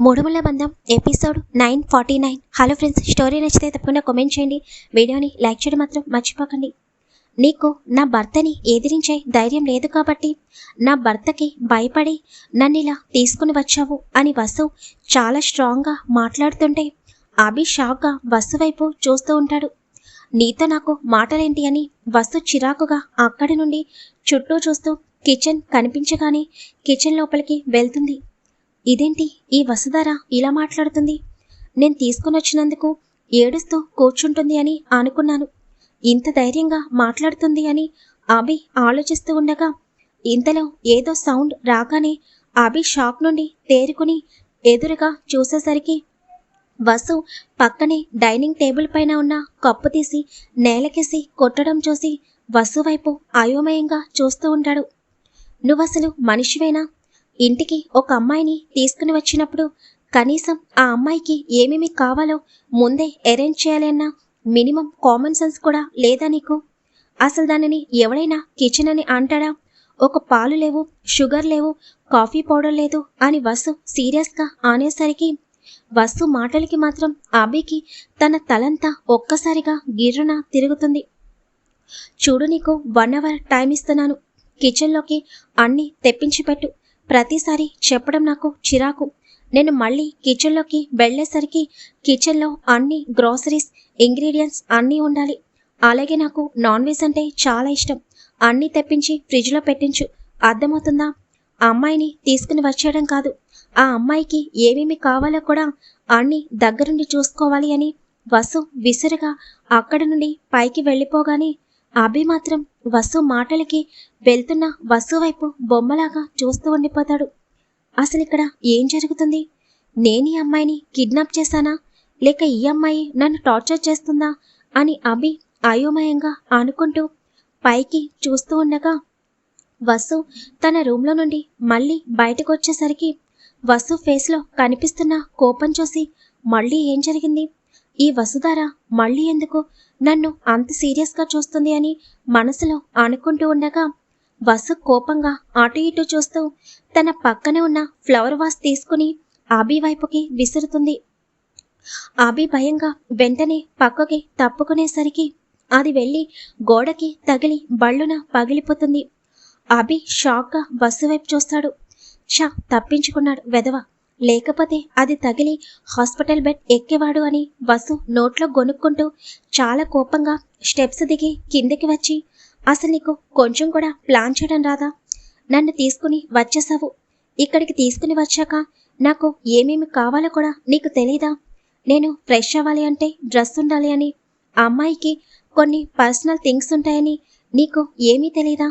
మూడుముల బంధం episode 949. Hello friends, story నచ్చితే తప్పకుండా కామెంట్ చేయండి. వీడియోని లైక్ చేయడం మాత్రం మర్చిపోకండి. నీకు నా భర్తని ఎదిరించే ధైర్యం లేదు కాబట్టి నా భర్తకి భయపడి నన్నిలా తీసుకుని వచ్చావు అని వసు చాలా స్ట్రాంగ్గా మాట్లాడుతుంటే అభి షాక్గా వసు వైపు చూస్తూ ఉంటాడు. నీతో నాకు మాటలేంటి అని వసు చిరాకుగా అక్కడి నుండి చుట్టూ చూస్తూ కిచెన్ కనిపించగానే కిచెన్ లోపలికి వెళ్తుంది. ఇదేంటి ఈ వసుధార ఇలా మాట్లాడుతుంది? నేను తీసుకుని వచ్చినందుకు ఏడుస్తూ కూర్చుంటుంది అని అనుకున్నాను. ఇంత ధైర్యంగా మాట్లాడుతుంది అని అభి ఆలోచిస్తూ ఉండగా ఇంతలో ఏదో సౌండ్ రాగానే అభి షాక్ నుండి తేరుకుని ఎదురుగా చూసేసరికి వసు పక్కనే డైనింగ్ టేబుల్ పైన ఉన్న కప్పు తీసి నేలకేసి కొట్టడం చూసి వసు వైపు అయోమయంగా చూస్తూ ఉంటాడు. నువ్వసలు మనిషివేనా? ఇంటికి ఒక అమ్మాయిని తీసుకుని వచ్చినప్పుడు కనీసం ఆ అమ్మాయికి ఏమేమి కావాలో ముందే అరేంజ్ చేయాలి అన్న మినిమం కామన్ సెన్స్ కూడా లేదా నీకు? అసలు దానిని ఎవడైనా కిచెన్ అని అంటాడా? ఒక పాలు లేవు, షుగర్ లేవు, కాఫీ పౌడర్ లేదు అని వసు సీరియస్గా అనేసరికి వసు మాటలకి మాత్రం అభికి తన తలంతా ఒక్కసారిగా గిర్రున తిరుగుతుంది. చూడు, నీకు 1 అవర్ టైం ఇస్తున్నాను. కిచెన్లోకి అన్నీ తెప్పించి పెట్టు. ప్రతిసారి చెప్పడం నాకు చిరాకు. నేను మళ్ళీ కిచెన్లోకి వెళ్ళేసరికి కిచెన్లో అన్ని గ్రోసరీస్, ఇంగ్రీడియంట్స్ అన్నీ ఉండాలి. అలాగే నాకు నాన్ వెజ్ అంటే చాలా ఇష్టం. అన్నీ తెప్పించి ఫ్రిడ్జ్లో పెట్టించు. అర్థమవుతుందా? ఆ అమ్మాయిని తీసుకుని వచ్చేయడం కాదు, ఆ అమ్మాయికి ఏమేమి కావాలో కూడా అన్నీ దగ్గరుండి చూసుకోవాలి అని వసు విసురుగా అక్కడి నుండి పైకి వెళ్ళిపోగానే అభి మాత్రం వసు మాటలకి వెళ్తున్న వసు వైపు బొమ్మలాగా చూస్తూ ఉండిపోతాడు. అసలు ఇక్కడ ఏం జరుగుతుంది? నేను ఈ అమ్మాయిని కిడ్నాప్ చేశానా, లేక ఈ అమ్మాయి నన్ను టార్చర్ చేస్తుందా అని అభి అయోమయంగా అనుకుంటూ పైకి చూస్తూ ఉండగా వసు తన రూమ్లో నుండి మళ్ళీ బయటకు వచ్చేసరికి వసు ఫేస్లో కనిపిస్తున్న కోపం చూసి మళ్ళీ ఏం జరిగింది? ఈ వసుధార మళ్ళీ ఎందుకు నన్ను అంత సీరియస్గా చూస్తుంది అని మనసులో అనుకుంటూ ఉండగా వసు కోపంగా అటు ఇటు చూస్తూ తన పక్కనే ఉన్న ఫ్లవర్ వాస్ తీసుకుని అభి వైపుకి విసురుతుంది. అభి భయంగా వెంటనే పక్కకి తప్పుకునేసరికి అది వెళ్ళి గోడకి తగిలి బళ్ళున పగిలిపోతుంది. అభి షాక్గా వసు వైపు చూస్తాడు. తప్పించుకున్నాడు వెధవ, లేకపోతే అది తగిలి హాస్పిటల్ బెడ్ ఎక్కేవాడు అని వసు నోట్లో గొనుక్కుంటూ చాలా కోపంగా స్టెప్స్ దిగి కిందకి వచ్చి, అసలు నీకు కొంచెం కూడా ప్లాన్ చేయడం రాదా? నన్ను తీసుకుని వచ్చేసావు. ఇక్కడికి తీసుకుని వచ్చాక నాకు ఏమేమి కావాలో కూడా నీకు తెలీదా? నేను ఫ్రెష్ అవ్వాలి అంటే డ్రెస్ ఉండాలి అని, ఆ అమ్మాయికి కొన్ని పర్సనల్ థింగ్స్ ఉంటాయని నీకు ఏమీ తెలీదా?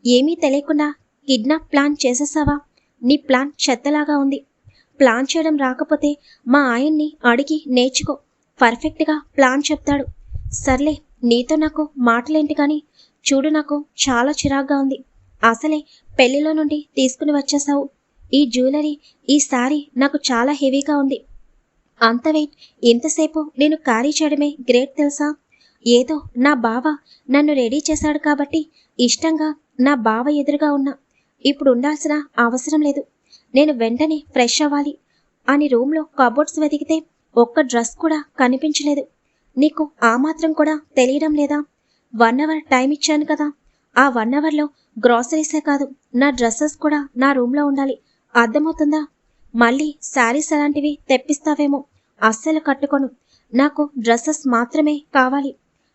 ఏమీ తెలియకుండా కిడ్నాప్ ప్లాన్ చేసేసావా? నీ ప్లాన్ చెత్తలాగా ఉంది. ప్లాన్ చేయడం రాకపోతే మా ఆయన్ని అడిగి నేర్చుకో, పర్ఫెక్ట్గా ప్లాన్ చెప్తాడు. సర్లే, నీతో నాకు మాటలేంటి కానీ చూడు, నాకు చాలా చిరాగ్గా ఉంది. అసలే పెళ్లిలో నుండి తీసుకుని వచ్చేసావు. ఈ జ్యువెలరీ, ఈ శారీ నాకు చాలా హెవీగా ఉంది. అంత వెయిట్ ఇంతసేపు నేను క్యారీ చేయడమే గ్రేట్ తెలుసా? ఏదో నా బావ నన్ను రెడీ చేశాడు కాబట్టి ఇష్టంగా నా బావ ఎదురుగా ఉన్నా. ఇప్పుడు ఉండాల్సిన అవసరం లేదు. నేను వెంటనే ఫ్రెష్ అవ్వాలి అని రూమ్లో కబోర్డ్స్ వెతికితే ఒక్క డ్రెస్ కూడా కనిపించలేదు. నీకు ఆ మాత్రం కూడా తెలియడం లేదా? 1 అవర్ టైం ఇచ్చాను కదా, ఆ 1 అవర్లో గ్రాసరీసే కాదు నా డ్రెస్సెస్ కూడా నా రూమ్లో ఉండాలి. అర్థమవుతుందా? మళ్ళీ శారీస్ అలాంటివి తెప్పిస్తావేమో, అస్సలు కట్టుకోను. నాకు డ్రెస్సెస్ మాత్రమే కావాలి.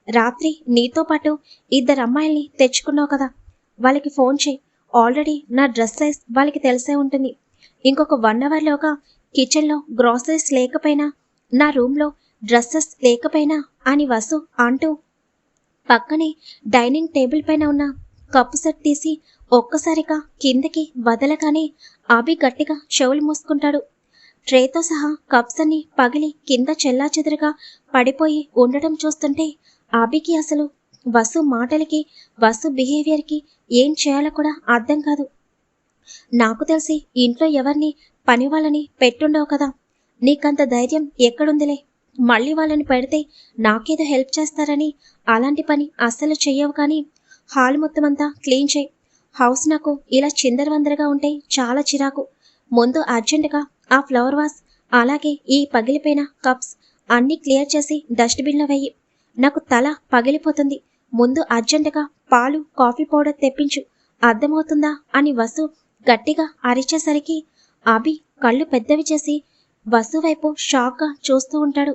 రాత్రి నీతో పాటు 2 అమ్మాయిల్ని తెచ్చుకున్నావు కదా, వాళ్ళకి ఫోన్ చేయి. ఆల్రెడీ నా డ్రెస్ సైజ్ వాళ్ళకి తెలిసే ఉంటుంది. ఇంకొక 1 అవర్లోగా కిచెన్లో గ్రాసరీస్ లేకపోయినా, నా రూమ్లో డ్రెస్సెస్ లేకపోయినా అని వసు అంటూ పక్కనే డైనింగ్ టేబుల్ పైన ఉన్న కప్పు సెట్ తీసి ఒక్కసారిగా కిందకి వదలగానే అభి గట్టిగా చెవులు మూసుకుంటాడు. ట్రేతో సహా కప్స్ అన్ని పగిలి కింద చెల్లాచెదురుగా పడిపోయి ఉండటం చూస్తుంటే అభికి అసలు వసు మాటలకి, వసు బిహేవియర్కి ఏం చేయాలో కూడా అర్థం కాదు. నాకు తెలిసి ఇంట్లో ఎవరిని పని వాళ్ళని పెట్టుండవు కదా, నీకంత ధైర్యం ఎక్కడుందిలే. మళ్ళీ వాళ్ళని పెడితే నాకేదో హెల్ప్ చేస్తారని అలాంటి పని అస్సలు చెయ్యవు. కానీ హాల్ మొత్తం అంతా క్లీన్ చేయి. హౌస్ నాకు ఇలా చిందరవందరగా ఉంటే చాలా చిరాకు. ముందు అర్జెంటుగా ఆ ఫ్లవర్ వాస్ అలాగే ఈ పగిలిపోయిన కప్స్ అన్నీ క్లియర్ చేసి డస్ట్బిన్లో వెయ్యి. నాకు తల పగిలిపోతుంది. ముందు అర్జెంటుగా పాలు కాఫీ పౌడర్ తెప్పించు, అర్థమవుతుందా అని వసు గట్టిగా అరిచేసరికి అభి కళ్ళు పెద్దవి చేసి వసు వైపు షాక్గా చూస్తూ ఉంటాడు.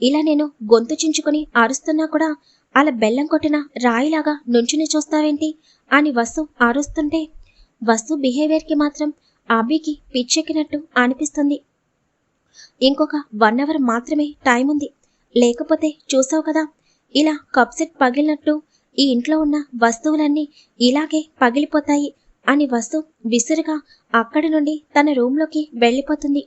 ఇలా నేను గొంతు చించుకొని అరుస్తున్నా కూడా అలా బెల్లం కొట్టిన రాయిలాగా నుంచుని చూస్తావేంటి అని వసు అరుస్తుంటే వసు బిహేవియర్కి మాత్రం అభికి పిచ్చెక్కినట్టు అనిపిస్తుంది. ఇంకొక 1 అవర్ మాత్రమే టైం ఉంది, లేకపోతే చూసావు కదా ఇలా కప్ సెట్ పగిలినట్టు ఈ ఇంట్లో ఉన్న వస్తువులన్నీ ఇలాగే పగిలిపోతాయి అని వసు విసురుగా అక్కడి నుండి తన రూంలోకి వెళ్ళిపోతుంది.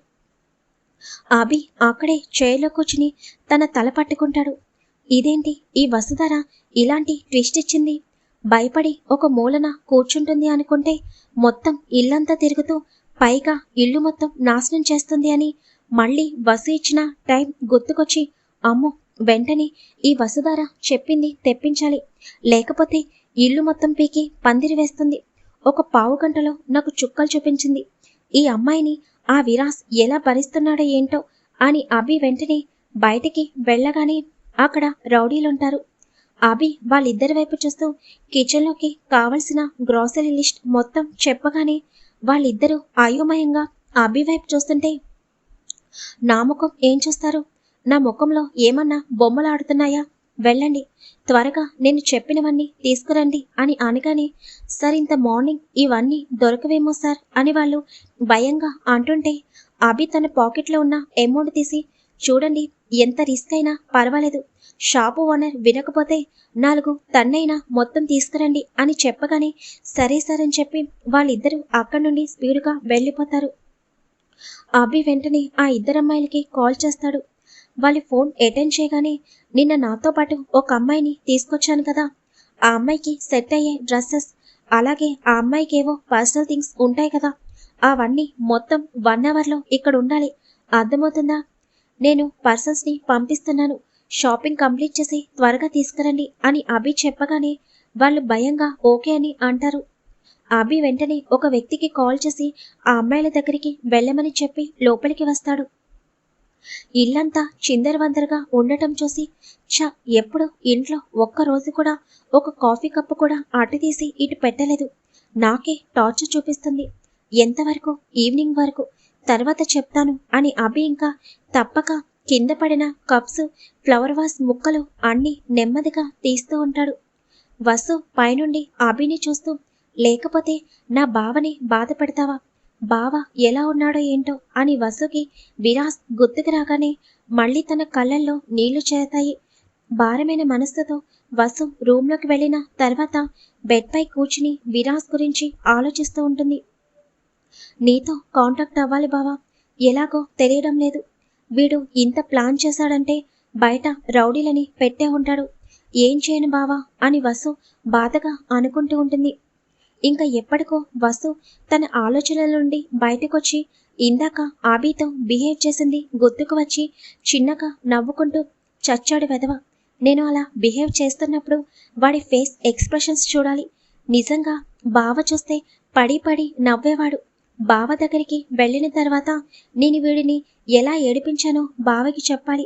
అభి అక్కడే చైర్లో కూర్చుని తన తల పట్టుకుంటాడు. ఇదేంటి ఈ వసుధర ఇలాంటి ట్విస్ట్ ఇచ్చింది? భయపడి ఒక మూలన కూర్చుంటుంది అనుకుంటే మొత్తం ఇల్లంతా తిరుగుతూ పైగా ఇల్లు మొత్తం నాశనం చేస్తుంది అని మళ్ళీ వసు ఇచ్చిన టైం గుర్తుకొచ్చి అమ్మో వెంటనే ఈ వసుధర చెప్పింది తెప్పించాలి, లేకపోతే ఇల్లు మొత్తం పీకి పందిరి వేస్తుంది. ఒక పావు గంటలో నాకు చుక్కలు చూపించింది. ఈ అమ్మాయిని ఆ విరాస్ ఎలా భరిస్తున్నాడో ఏంటో అని అభి వెంటనే బయటికి వెళ్ళగానే అక్కడ రౌడీలుంటారు. అభి వాళ్ళిద్దరి వైపు చూస్తూ కిచెన్లోకి కావలసిన గ్రాసరీ లిస్ట్ మొత్తం చెప్పగానే వాళ్ళిద్దరూ అయోమయంగా అభి వైపు చూస్తుంటే నా ముఖం ఏం చూస్తారు? నా ముఖంలో ఏమన్నా బొమ్మలాడుతున్నాయా? వెళ్ళండి, త్వరగా నేను చెప్పినవన్నీ తీసుకురండి అని అనగానే సార్ ఇంత మార్నింగ్ ఇవన్నీ దొరకవేమో సార్ అని వాళ్ళు భయంగా అంటుంటే అభి తన పాకెట్లో ఉన్న అమౌంట్ తీసి చూడండి, ఎంత రిస్క్ అయినా పర్వాలేదు, షాపు ఓనర్ వినకపోతే 4 టన్నైనా మొత్తం తీసుకురండి అని చెప్పగానే సరే సార్ అని చెప్పి వాళ్ళిద్దరూ అక్కడి నుండి స్పీడ్గా వెళ్ళిపోతారు. అభి వెంటనే ఆ ఇద్దరమ్మాయిలకి కాల్ చేస్తాడు. వాళ్ళ ఫోన్ అటెండ్ చేయగానే నిన్న నాతో పాటు ఒక అమ్మాయిని తీసుకొచ్చాను కదా, ఆ అమ్మాయికి సెట్ అయ్యే డ్రెస్సెస్, అలాగే ఆ అమ్మాయికి ఏవో పర్సనల్ థింగ్స్ ఉంటాయి కదా, అవన్నీ మొత్తం 1 అవర్లో ఇక్కడ ఉండాలి, అర్థమవుతుందా? నేను పర్సన్స్ని పంపిస్తున్నాను, షాపింగ్ కంప్లీట్ చేసి త్వరగా తీసుకురండి అని అభి చెప్పగానే వాళ్ళు భయంగా ఓకే అని అంటారు. అభి వెంటనే ఒక వ్యక్తికి కాల్ చేసి ఆ అమ్మాయిల దగ్గరికి వెళ్ళమని చెప్పి లోపలికి వస్తాడు. ఇల్లంతా చిందరవందరగా ఉండటం చూసి ఎప్పుడు ఇంట్లో ఒక్కరోజు కూడా ఒక కాఫీ కప్పు కూడా అటు తీసి ఇటు పెట్టలేదు, నాకే టార్చర్ చూపిస్తుంది, ఎంతవరకు ఈవినింగ్ వరకు, తర్వాత చెప్తాను అని అభి ఇంకా తప్పక కింద పడిన కప్స్, ఫ్లవర్ వాస్ ముక్కలు అన్నీ నెమ్మదిగా తీస్తూ ఉంటాడు. వసు పైనుండి అభిని చూస్తూ లేకపోతే నా బావని బాధ పెడతావా, బావ ఎలా ఉన్నాడో ఏంటో అని వసుకి విరాస్ గుర్తుకు రాగానే మళ్ళీ తన కళ్ళల్లో నీళ్లు చేరతాయి. భారమైన మనసుతో వసు రూంలోకి వెళ్ళిన తర్వాత బెడ్ పై కూర్చుని విరాస్ గురించి ఆలోచిస్తూ ఉంటుంది. నీతో కాంటాక్ట్ అవ్వాలి బావా, ఎలాగో తెలియడం లేదు, వీడు ఇంత ప్లాన్ చేశాడంటే బయట రౌడీలని పెట్టే ఉంటాడు, ఏం చేయను బావా అని వసు బాధగా అనుకుంటూ ఉంటుంది. ఇంకా ఎప్పటికో వసు తన ఆలోచనల నుండి బయటకొచ్చి ఇందాక అభితో బిహేవ్ చేసింది గుర్తుకు వచ్చి చిన్నగా నవ్వుకుంటూ చచ్చాడు వెధవ, నేను అలా బిహేవ్ చేస్తున్నప్పుడు వాడి ఫేస్ ఎక్స్ప్రెషన్స్ చూడాలి, నిజంగా బావ చూస్తే పడి పడి నవ్వేవాడు, బావ దగ్గరికి వెళ్ళిన తర్వాత నేను వీడిని ఎలా ఏడిపించానో బావకి చెప్పాలి,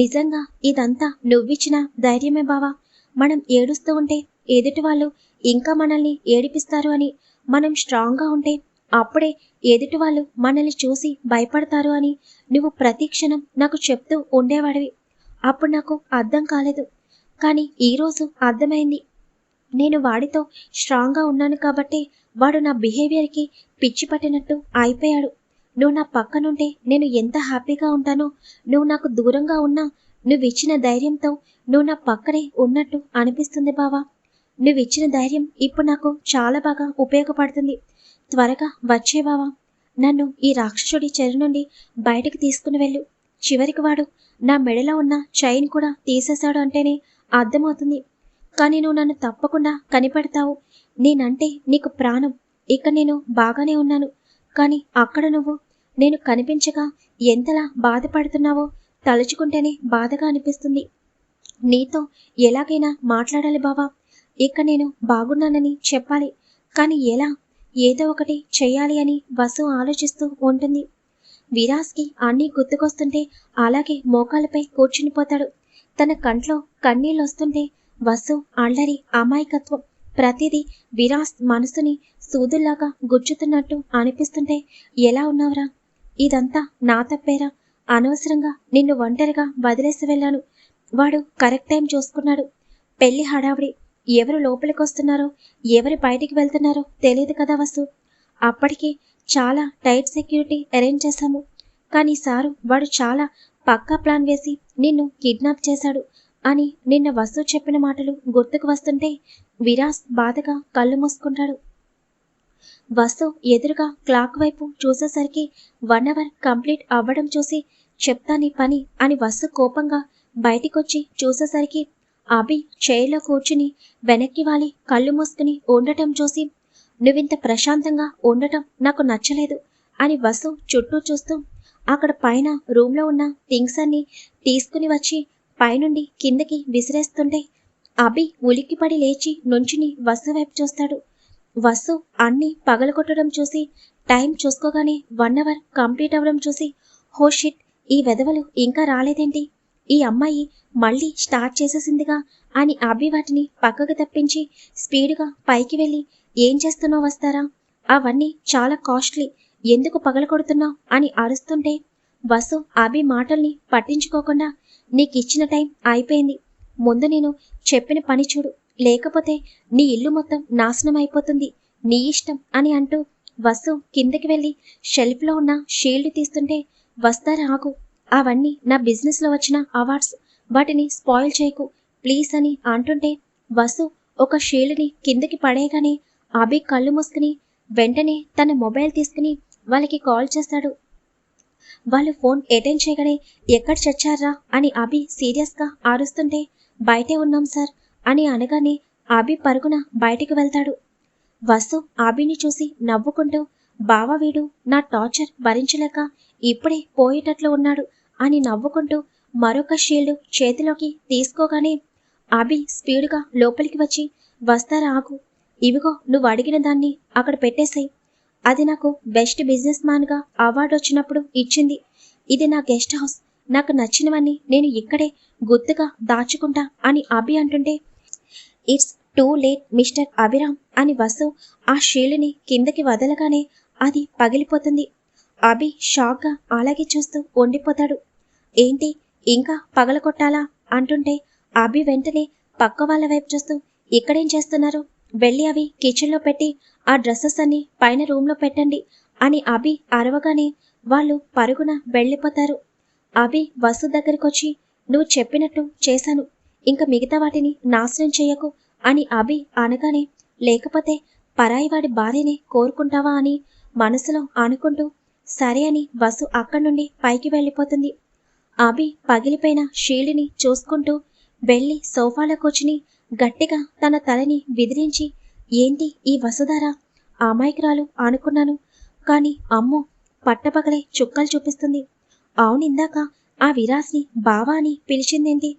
నిజంగా ఇదంతా నువ్విచ్చిన ధైర్యమే బావా, మనం ఏడుస్తూ ఉంటే ఎదుటి వాళ్ళు ఇంకా మనల్ని ఏడిపిస్తారు అని మనం స్ట్రాంగ్గా ఉంటే అప్పుడే ఎదుటి వాళ్ళు మనల్ని చూసి భయపడతారు అని నువ్వు ప్రతి క్షణం నాకు చెప్తూ ఉండేవాడివి, అప్పుడు నాకు అర్థం కాలేదు, కానీ ఈరోజు అర్థమైంది, నేను వాడితో స్ట్రాంగ్గా ఉన్నాను కాబట్టి వాడు నా బిహేవియర్కి పిచ్చి పట్టినట్టు అయిపోయాడు, నువ్వు నా పక్కనుంటే నేను ఎంత హ్యాపీగా ఉంటానో, నువ్వు నాకు దూరంగా ఉన్నా నువ్విచ్చిన ధైర్యంతో నువ్వు నా పక్కనే ఉన్నట్టు అనిపిస్తుంది బావా, నువ్విచ్చిన ధైర్యం ఇప్పుడు నాకు చాలా బాగా ఉపయోగపడుతుంది, త్వరగా వచ్చే బావా, నన్ను ఈ రాక్షసుడి చెర నుండి బయటకు తీసుకుని వెళ్ళు, చివరికి వాడు నా మెడలో ఉన్న చైన్ కూడా తీసేశాడు అంటేనే అర్థమవుతుంది, కానీ నువ్వు నన్ను తప్పకుండా కనిపెడతావు, నేనంటే నీకు ప్రాణం, ఇక నేను బాగానే ఉన్నాను, కానీ అక్కడ నువ్వు నేను కనిపించగా ఎంతలా బాధపడుతున్నావో తలుచుకుంటేనే బాధగా అనిపిస్తుంది, నీతో ఎలాగైనా మాట్లాడాలి బావా, ఇక నేను బాగున్నానని చెప్పాలి, కానీ ఎలా, ఏదో ఒకటి చెయ్యాలి అని వసు ఆలోచిస్తూ ఉంటుంది. విరాస్కి అన్నీ గుర్తుకొస్తుంటే అలాగే మోకాలపై కూర్చునిపోతాడు. తన కంట్లో కన్నీళ్ళు వస్తుంటే వసు అల్లరి, అమాయకత్వం ప్రతిదీ విరాస్ మనసుని సూదుల్లాగా గుచ్చుతున్నట్టు అనిపిస్తుంటే, ఎలా ఉన్నావురా? ఇదంతా నా తప్పేరా? అనవసరంగా నిన్ను ఒంటరిగా వదిలేసి వెళ్ళాను. వాడు కరెక్ట్ టైం చూసుకున్నాడు. పెళ్లి హడావిడి, ఎవరు లోపలికొస్తున్నారో ఎవరు బయటికి వెళ్తున్నారో తెలియదు కదా వసు. అప్పటికి చాలా టైట్ సెక్యూరిటీ అరేంజ్ చేశాము. కానీ సారు వాడు చాలా పక్కా ప్లాన్ వేసి నిన్ను కిడ్నాప్ చేశాడు అని నిన్న వసు చెప్పిన మాటలు గుర్తుకు వస్తుంటే విరాస్ బాధగా కళ్ళు మూసుకుంటాడు. వసు ఎదురుగా క్లాక్ వైపు చూసేసరికి 1 అవర్ కంప్లీట్ అవ్వడం చూసి చెప్తా నీ పని అని వసు కోపంగా బయటికొచ్చి చూసేసరికి అభి చైర్లో కూర్చుని వెనక్కి వాలి కళ్ళు మూసుకుని ఉండటం చూసి, నువ్వింత ప్రశాంతంగా ఉండటం నాకు నచ్చలేదు అని వసు చుట్టూ చూస్తూ అక్కడ పైన రూమ్లో ఉన్న థింగ్స్ అన్ని తీసుకుని వచ్చి పైనుండి కిందకి విసిరేస్తుంటే అభి ఉలిక్కిపడి లేచి నుంచుని వసు వైపు చూస్తాడు. వసు అన్ని పగలగొట్టడం చూసి టైం చూసుకోగానే 1 అవర్ కంప్లీట్ అవ్వడం చూసి, హో షిట్, ఈ వెధవలు ఇంకా రాలేదేంటి? ఈ అమ్మాయి మళ్ళీ స్టార్ట్ చేసేసిందిగా అని అభి వాటిని పక్కకు తప్పించి స్పీడ్గా పైకి వెళ్ళి, ఏం చేస్తున్నావు వస్తారా? అవన్నీ చాలా కాస్ట్లీ, ఎందుకు పగలగొడుతున్నావు అని అరుస్తుంటే వసు అభి మాటల్ని పట్టించుకోకుండా, నీకిచ్చిన టైం అయిపోయింది, ముందు నేను చెప్పిన పని చూడు, లేకపోతే నీ ఇల్లు మొత్తం నాశనం అయిపోతుంది, నీ ఇష్టం అని అంటూ వసు కిందకి వెళ్ళి షెల్ఫ్లో ఉన్న షీల్డ్ తీస్తుంటే, వస్తారా ఆగు, అవన్నీ నా బిజినెస్లో వచ్చిన అవార్డ్స్, వాటిని స్పాయిల్ చేయకు ప్లీజ్ అని అంటుంటే వసు ఒక షీల్డ్ని కిందకి పడేయగానే అభి కళ్ళు మూసుకుని వెంటనే తన మొబైల్ తీసుకుని వాళ్ళకి కాల్ చేస్తాడు. వాళ్ళు ఫోన్ అటెండ్ చేయగానే, ఎక్కడ చచ్చారా అని అభి సీరియస్గా అరుస్తుంటే, బయటే ఉన్నాం సార్ అని అనగానే అభి పరుగున బయటికి వెళ్తాడు. వసు అభిని చూసి నవ్వుకుంటూ, బావ వీడు నా టార్చర్ భరించలేక ఇప్పుడే పోయేటట్లు ఉన్నాడు అని నవ్వుకుంటూ మరొక షీల్డ్ చేతిలోకి తీసుకోగానే అభి స్పీడ్గా లోపలికి వచ్చి, వస్తారా ఆగు, ఇవిగో నువ్వు అడిగిన దాన్ని అక్కడ పెట్టేశాయి, అది నాకు బెస్ట్ బిజినెస్ మ్యాన్గా అవార్డు వచ్చినప్పుడు ఇచ్చింది, ఇది నా గెస్ట్ హౌస్, నాకు నచ్చినవన్నీ నేను ఇక్కడే గుర్తుగా దాచుకుంటా అని అభి అంటుంటే, it's too late mister Abhiram అని వసు ఆ షీల్డ్ని కిందకి వదలగానే అది పగిలిపోతుంది. అభి షాక్గా అలాగే చూస్తూ ఉండిపోతాడు. ఏంటి ఇంకా పగలకొట్టాలా అంటుంటే అభి వెంటనే పక్క వాళ్ళ వైపు చూస్తూ, ఇక్కడేం చేస్తున్నారు, వెళ్ళి అవి కిచెన్లో పెట్టి ఆ డ్రెస్సెస్ అన్ని పైన రూమ్లో పెట్టండి అని అభి అరవగానే వాళ్ళు పరుగున వెళ్ళిపోతారు. అభి వసు దగ్గరికొచ్చి, నువ్వు చెప్పినట్టు చేశాను, ఇంకా మిగతా వాటిని నాశనం చేయకు అని అభి అనగానే, లేకపోతే పరాయివాడి భార్యనే కోరుకుంటావా అని మనసులో అనుకుంటూ సరే అని వసు అక్కడి నుండి పైకి వెళ్ళిపోతుంది. అభి పగిలిపోయిన షీల్డ్ని చూసుకుంటూ వెళ్ళి సోఫాలో కూర్చుని గట్టిగా తన తలని విదిరించి, ఏంటి ఈ వసుధార అమాయకురాలు అనుకున్నాను, కానీ అమ్మో పట్టపగలే చుక్కలు చూపిస్తుంది. అవునిందాక ఆ విరాస్ని బావా అని పిలిచిందేంటి?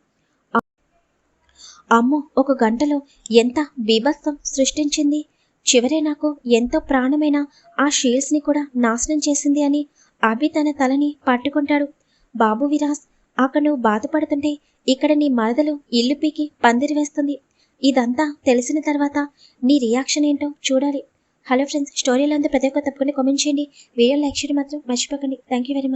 అమ్మో ఒక గంటలో ఎంత బీభత్సం సృష్టించింది, చివరే నాకు ఎంతో ప్రాణమైన ఆ షీల్డ్స్ని కూడా నాశనం చేసింది అని అభి తన తలని పట్టుకుంటాడు. బాబు విరాస్, అక్కడ నువ్వు బాధపడుతుంటే ఇక్కడ నీ మరదలు ఇల్లు పీకి పందిరి వేస్తుంది. ఇదంతా తెలిసిన తర్వాత నీ రియాక్షన్ ఏంటో చూడాలి. హలో ఫ్రెండ్స్, స్టోరీలో ప్రతి ఒక్క తప్పకుండా కామెంట్ చేయండి. వీడియో లైక్ చేయడం మాత్రం మర్చిపోకండి. Thank you very much.